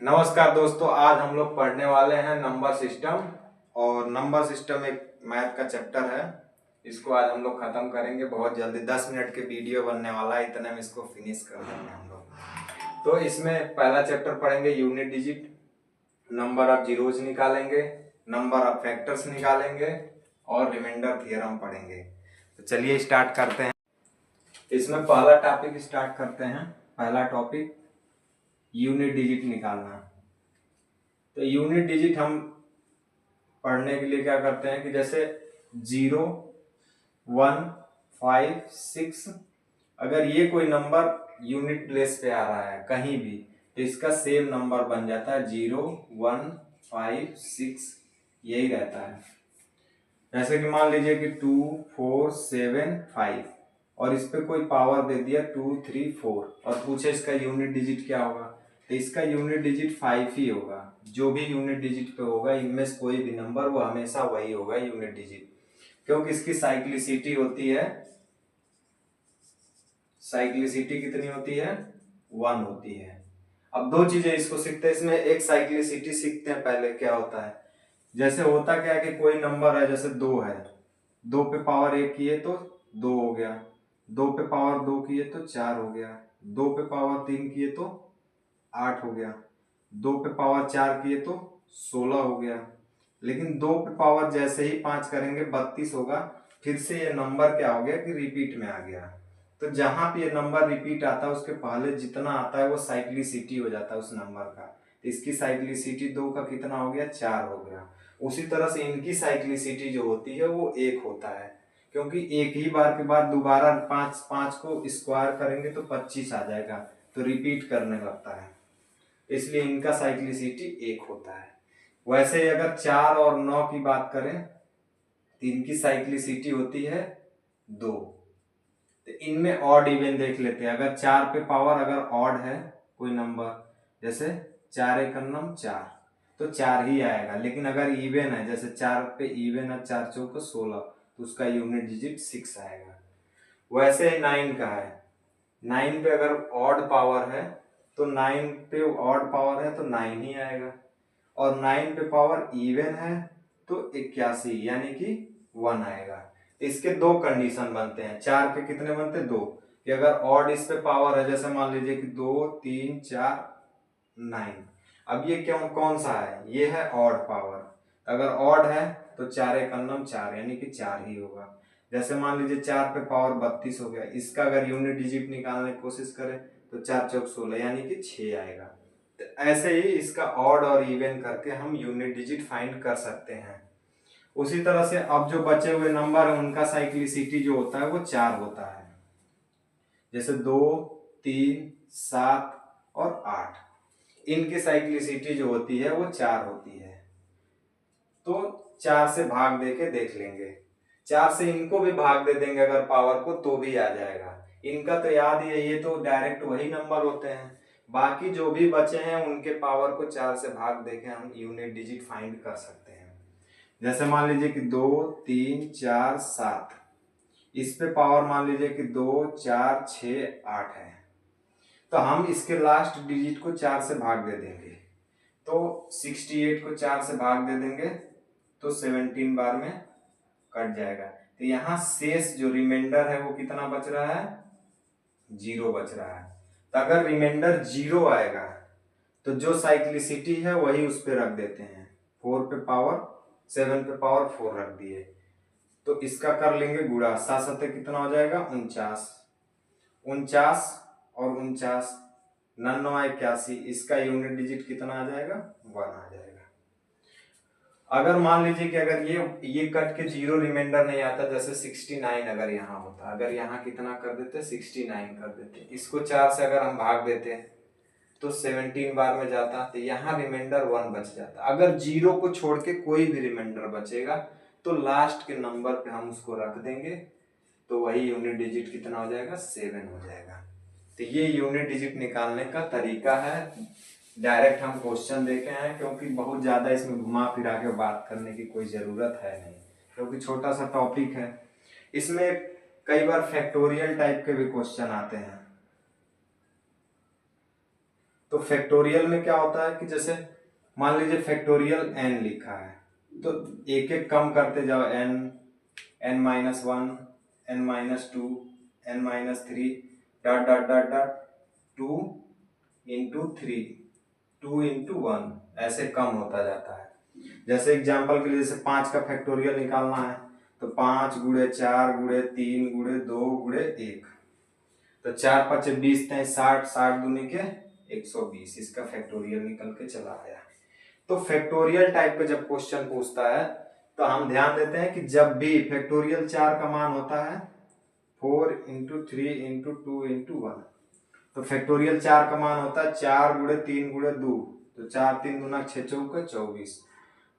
नमस्कार दोस्तों, आज हम लोग पढ़ने वाले हैं नंबर सिस्टम। और नंबर सिस्टम एक मैथ का चैप्टर है। इसको आज हम लोग खत्म करेंगे बहुत जल्दी। 10 मिनट के वीडियो बनने वाला है, इतने में इसको फिनिश कर देंगे हम लोग। तो इसमें पहला चैप्टर पढ़ेंगे unit digit, number of zeros निकालेंगे, नंबर ऑफ फैक्टर्स निकालेंगे और रिमाइंडर थ्योरम पढ़ेंगे। तो चलिए स्टार्ट करते हैं। इसमें पहला टॉपिक स्टार्ट करते हैं। पहला टॉपिक यूनिट डिजिट निकालना। तो यूनिट डिजिट हम पढ़ने के लिए क्या करते हैं कि जैसे 0, 1, 5, 6, अगर ये कोई नंबर यूनिट प्लेस पे आ रहा है कहीं भी तो इसका सेम नंबर बन जाता है 0, 1, 5, 6, यही रहता है। जैसे कि मान लीजिए कि 2, 4, 7, 5 और इस पे कोई पावर दे दिया 2, 3, 4 और पूछे इसका यूनिट डिजिट क्या होगा, तो इसका यूनिट डिजिट 5 ही होगा। जो भी यूनिट डिजिट पे होगा इनमें से कोई भी नंबर वो हमेशा वही होगा यूनिट डिजिट, क्योंकि इसकी साइक्लिसिटी होती है। साइक्लिसिटी कितनी होती है? 1 होती है। अब दो चीजें इसको सीखते हैं। इसमें एक साइक्लिसिटी सीखते हैं पहले क्या होता है। जैसे होता क्या है कि कोई नंबर है, जैसे 2 है, 2 पे पावर 1 किए तो 2 हो गया, 2 पे पावर 2 किए तो 4 हो गया, 2 पे पावर 3 किए तो 8 हो गया, 2 पे पावर 4 किए तो 16 हो गया। लेकिन 2 पे पावर जैसे ही 5 करेंगे 32 होगा। फिर से ये नंबर क्या हो गया कि रिपीट में आ गया। तो जहां पे ये नंबर रिपीट आता है उसके पहले जितना आता है वो साइक्लिसिटी हो जाता है उस नंबर का। तो इसकी साइक्लिसिटी 2 का कितना हो गया? 4 हो गया। उसी तरह से इनकी साइक्लिसिटी जो होती है वो 1 होता है, क्योंकि एक ही बार के बाद दोबारा 5 को स्क्वायर करेंगे तो 25 आ जाएगा, तो रिपीट करने लगता है, इसलिए इनका साइक्लिसिटी 1 होता है। वैसे ही अगर 4 और 9 की बात करें तो इनकी साइक्लिसिटी होती है 2। तो इनमें ऑड इवन देख लेते हैं। अगर 4 पे पावर अगर ऑड है कोई नंबर, जैसे 4 एकम 4 तो 4 ही आएगा। लेकिन अगर इवन है, जैसे 4 पे इवन है 4 चौक 16, तो उसका यूनिट डिजिट 6 आएगा। वैसे ही 9 का है। 9 पे अगर ऑड पावर है तो 9 पे ऑड पावर है तो 9 ही आएगा। और 9 पे पावर इवन है तो 81 यानी कि 1 आएगा। इसके दो कंडीशन बनते हैं। 4 के कितने बनते हैं? 2। कि अगर ऑड इस पे पावर है, जैसे मान लीजिए कि 2, 3, 4, 9। अब ये क्यों कौन सा है? ये है ऑड पावर। अगर ऑड है तो 4 एकम 4 यानी कि 4 ही होगा। जैसे मान लीजिए 4 पे पावर 32 हो गया, इसका अगर यूनिट डिजिट निकालने की कोशिश करें तो 4 चौक 16 यानी कि 6 आएगा। तो ऐसे ही इसका ऑड और इवन करके हम यूनिट डिजिट फाइंड कर सकते हैं। उसी तरह से अब जो बचे हुए नंबर है उनका साइक्लिसिटी जो होता है वो 4 होता है। जैसे 2, 3, 7 और 8, इनकी साइक्लिसिटी जो होती है वो 4 होती है। तो 4 से भाग देके देख लेंगे। 4 से इनको भी भाग दे देंगे अगर पावर को तो भी आ जाएगा। इनका तो याद ही है, ये तो डायरेक्ट वही नंबर होते हैं। बाकी जो भी बचे हैं उनके पावर को 4 से भाग देके हम यूनिट डिजिट फाइंड कर सकते हैं। जैसे मान लीजिए कि 2, 3, 4, 7, इस पे पावर मान लीजिए कि 2, 4, 6, 8 है। तो हम इसके लास्ट डिजिट को 4 से भाग दे देंगे। तो 68 को 4 से भाग दे देंगे तो 17 बार में कट जाएगा। तो यहाँ शेष जो रिमाइंडर है वो कितना बच रहा है? 0 बच रहा है। तो अगर रिमाइंडर 0 आएगा तो जो साइक्लिसिटी है वही उस पर रख देते हैं। 4 पे पावर 7 पे पावर 4 रख दिए तो इसका कर लेंगे गुणा। 7 7 कितना हो जाएगा? 49। 49 और 49 99 81, इसका यूनिट डिजिट कितना आ जाएगा? 1 आ जाएगा। अगर मान लीजिए कि अगर ये कट के 0 रिमाइंडर नहीं आता, जैसे 69 अगर यहाँ होता, अगर यहाँ कितना कर देते? 69 कर देते। इसको 4 से अगर हम भाग देते तो 17 बार में जाता, तो यहाँ रिमाइंडर 1 बच जाता। अगर 0 को छोड़ के कोई भी रिमाइंडर बचेगा तो लास्ट के नंबर पे हम उसको रख देंगे, तो वही यूनिट डिजिट कितना हो जाएगा? 7 हो जाएगा। तो ये यूनिट डिजिट निकालने का तरीका है। डायरेक्ट हम क्वेश्चन देखे हैं, क्योंकि बहुत ज्यादा इसमें घुमा फिरा के बात करने की कोई जरूरत है नहीं, क्योंकि छोटा सा टॉपिक है। इसमें कई बार फैक्टोरियल टाइप के भी क्वेश्चन आते हैं। तो फैक्टोरियल में क्या होता है कि जैसे मान लीजिए फैक्टोरियल n लिखा है, तो एक एक कम करते जाओ, n-1, n-2, n-3, dot dot dot dot 2 into 3, 2 into 1, ऐसे कम होता जाता है। जैसे एग्जाम्पल के लिए जैसे 5 का फैक्टोरियल निकालना है तो 5 गुणे 4 गुणे 3 गुणे 2 गुणे 1, तो 4 5 20 60, 60 दूनी के 120, इसका फैक्टोरियल निकल के चला आया। तो फैक्टोरियल टाइप का जब क्वेश्चन पूछता है तो हम ध्यान देते हैं कि जब भी फैक्टोरियल 4 का मान होता है 4 इंटू 3 इंटू 2 इंटू 1, तो फैक्टोरियल 4 का मान होता है 4 गुणे 3 गुणे 2, तो 4 3 दूना 6 चौके 24,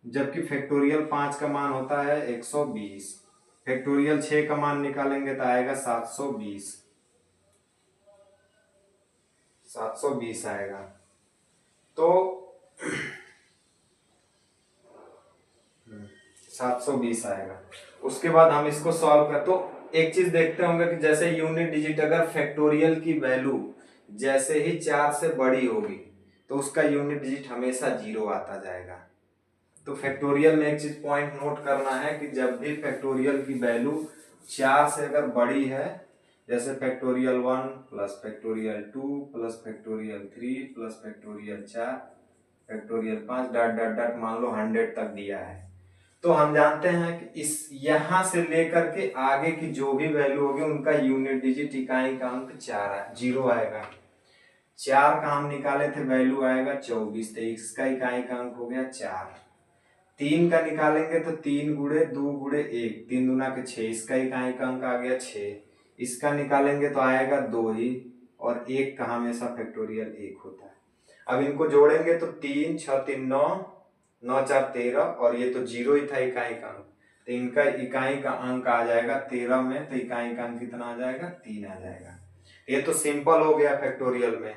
जबकि फैक्टोरियल 5 का मान होता है 120। फैक्टोरियल 6 का मान निकालेंगे तो आएगा 720, 720 आएगा। तो 720 आएगा। उसके बाद हम इसको सॉल्व कर, तो एक चीज देखते होंगे कि जैसे यूनिट डिजिट अगर फैक्टोरियल की वैल्यू जैसे ही 4 से बड़ी होगी तो उसका यूनिट डिजिट हमेशा 0 आता जाएगा। तो फैक्टोरियल में एक चीज पॉइंट नोट करना है कि जब भी फैक्टोरियल की वैल्यू 4 से अगर बड़ी है, जैसे factorial 1 plus factorial 2 plus factorial 3 plus factorial 4 factorial 5 dot dot dot मान लो 100 तक दिया है, तो हम जानते हैं कि इस यहां से लेकर के आगे की जो भी वैल्यू होगी उनका यूनिट डिजिट इकाई का अंक 0 आएगा। 4 का हम निकाले थे वैल्यू आएगा 24, तो इसका इकाई का अंक हो गया 4। 3 का निकालेंगे तो 3 गुणे 2 गुणे 1, 3 दूना के 6, इसका इकाई का अंक आ गया 6। इसका निकालेंगे तो आएगा 2 ही, और 1 का हमेशा फैक्टोरियल 1 होता है। अब इनको जोड़ेंगे तो 3 6 3 9, 9 4 13, और ये तो 0 ही था इकाई का अंक, तो इनका इकाई का अंक आ जाएगा 13 में, तो इकाई का अंक कितना आ जाएगा 3 आ जाएगा। ये तो सिंपल हो गया फैक्टोरियल में।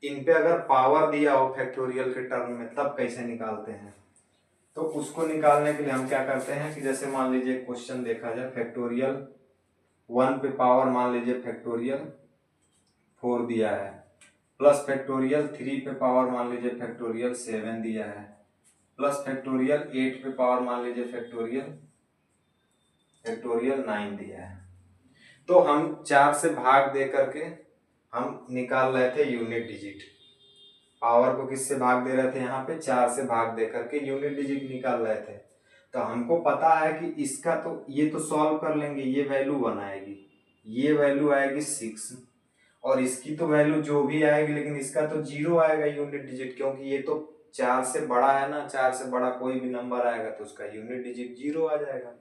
इन पे अगर पावर दिया हो फैक्टोरियल के टर्म में तब कैसे निकालते हैं, तो उसको निकालने के लिए हम क्या करते हैं कि जैसे मान लीजिए क्वेश्चन देखा जाए, फैक्टोरियल 1 पे पावर मान लीजिए फैक्टोरियल 4 दिया है, प्लस फैक्टोरियल 3 पे पावर मान लीजिए फैक्टोरियल 7 दिया है, प्लस फैक्टोरियल 8 पे पावर मान लीजिए फैक्टोरियल 9 दिया है। तो हम 4 से भाग दे करके हम निकाल रहे थे यूनिट डिजिट। पावर को किससे भाग दे रहे थे, यहाँ पे 4 से भाग दे करके यूनिट डिजिट निकाल रहे थे। तो हमको पता है कि इसका तो ये तो सॉल्व कर लेंगे, ये वैल्यू 1 आएगी, ये वैल्यू आएगी 6, और इसकी तो वैल्यू जो भी आएगी, लेकिन इसका तो 0 आएगा यूनिट डिजिट, क्योंकि ये तो 4 से बड़ा है ना, 4 से बड़ा कोई भी नंबर आएगा तो उसका यूनिट डिजिट 0 आ जाएगा।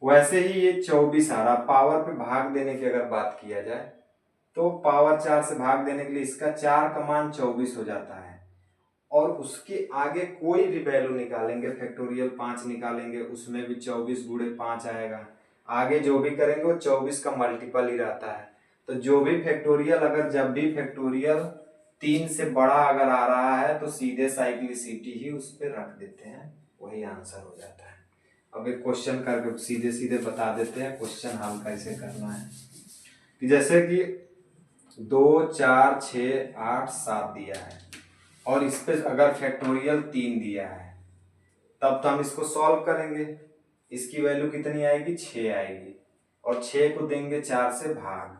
वैसे ही ये 24 आ रहा। पावर पे भाग देने की अगर बात किया जाए तो पावर 4 से भाग देने के लिए इसका 4 का मान 24 हो जाता है, और उसके आगे कोई भी वैल्यू निकालेंगे, फैक्टोरियल 5 निकालेंगे उसमें भी 24 गुणे 5 आएगा। आगे जो भी करेंगे वो 24 का मल्टीपल ही रहता है। तो जो भी फैक्टोरियल अगर जब भी फैक्टोरियल 3 से बड़ा अगर आ रहा है तो सीधे साइक्लिसिटी ही उस पर रख देते हैं, वही आंसर हो जाता है। अब एक क्वेश्चन करके सीधे सीधे बता देते हैं क्वेश्चन हल कैसे करना है। कि जैसे कि 2 4 6 8 7 दिया है, और इस पे अगर फैक्टोरियल 3 दिया है, तब तो हम इसको सॉल्व करेंगे। इसकी वैल्यू कितनी आएगी, 6 आएगी, और 6 को देंगे 4 से भाग,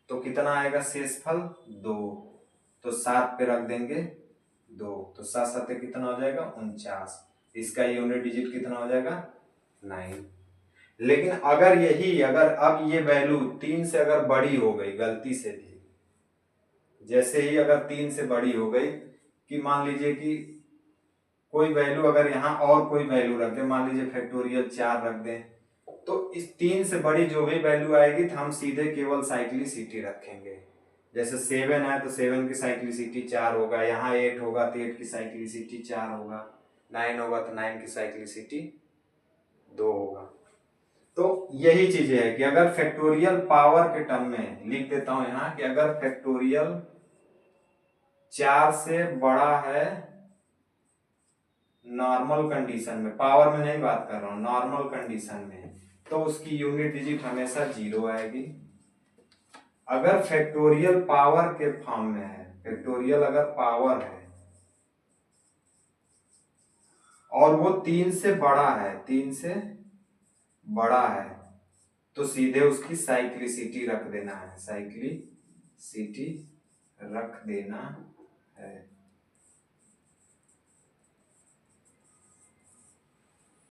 तो कितना आएगा शेषफल 2, तो 7 पे रख देंगे 2, तो 7 7 कितना हो जाएगा 49, इसका यूनिट डिजिट कितना हो जाएगा 9। लेकिन अगर अब ये वैल्यू 3 से अगर बड़ी हो गई गलती से भी, जैसे ही अगर 3 से बड़ी हो गई कि मान लीजिए कि कोई वैल्यू अगर यहाँ और कोई वैल्यू रख दें, मान लीजिए फैक्टोरियल 4 रख दें, तो इस 3 से बड़ी जो भी वैल्यू आएगी तो हम सीधे केवल साइक्लिसिटी रखेंगे। जैसे 7 है तो 7 की साइक्लिसिटी 4 होगा, यहाँ 8 होगा तो 8 की साइक्लिसिटी 4 होगा, 9 होगा तो 9 की साइक्लिसिटी 2 होगा। तो यही चीजें है कि अगर फैक्टोरियल पावर के टर्म में लिख देता हूं यहाँ कि अगर फैक्टोरियल 4 से बड़ा है नॉर्मल कंडीशन में, पावर में नहीं बात कर रहा हूं, नॉर्मल कंडीशन में, तो उसकी यूनिट डिजिट हमेशा 0 आएगी। अगर फैक्टोरियल पावर के फॉर्म में है, फैक्टोरियल अगर पावर है और वो 3 से बड़ा है, 3 से बड़ा है, तो सीधे उसकी साइक्लिसिटी रख देना है, साइक्लिसिटी रख देना